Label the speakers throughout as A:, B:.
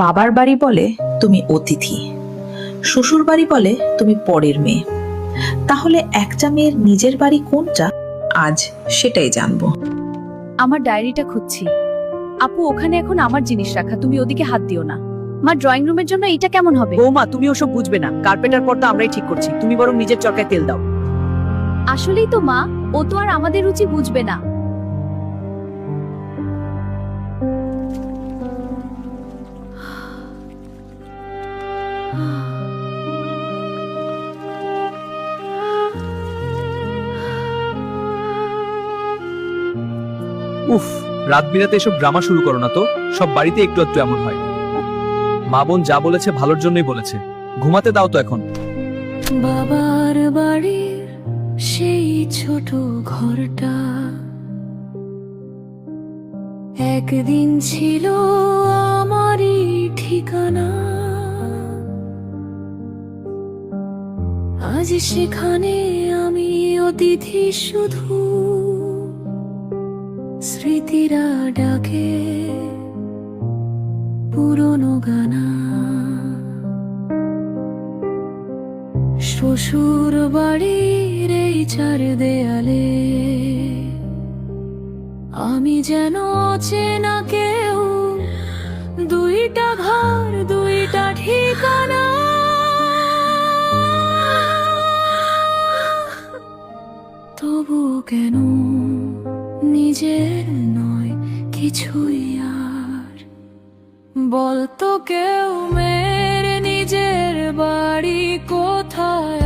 A: বাবার বাড়ি বলে তুমি অতিথি, শ্বশুর বাড়ি বলে তুমি পরের মেয়ে। তাহলে একটা মেয়ের নিজের বাড়ি কোনটা? আজ সেটাই জানবো।
B: আমার ডায়েরিটা খুঁজছি। আপু, ওখানে এখন আমার জিনিস রাখা, তুমি ওদিকে হাত দিও না। মা, ড্রয়িং রুমের জন্য এটা কেমন হবে?
C: বৌমা, তুমি ওসব বুঝবে না। কার্পেটার পর্দা আমরাই ঠিক করছি, তুমি বরং নিজের চরকায় তেল দাও।
B: আসলেই তো মা, ও তো আর আমাদের রুচি বুঝবে না।
D: উফ, রাত বিরাতে এসব ড্রামা শুরু করো না তো। সব বাড়িতে একটু একটু এমন হয়। মা বোন যা বলেছে ভালোর জন্যই বলেছে। ঘুমাতে দাও তো এখন।
E: বাবার বাড়ির সেই ছোট ঘরটা একদিন ছিল আমারই ঠিকানা। আজ সেখানে আমি অতিথি শুধু, স্মৃতিরা ডাকে পুরনো গানা। শ্বশুর বাড়ির এই চার দেয়ালে আমি যেন চেনা কেউ, দুইটা ঘর দুইটা ঠিকানা। তবু কেন নিজের নয় কিছুই আর, বলতো কেউ মেরে নিজের বাড়ি কোথায়?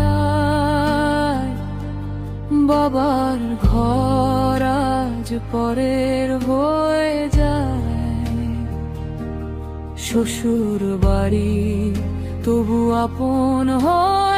E: আর বাবার ঘর আজ পরের হয়ে যায়। শ্বশুর বাড়ি তবু আপন হয়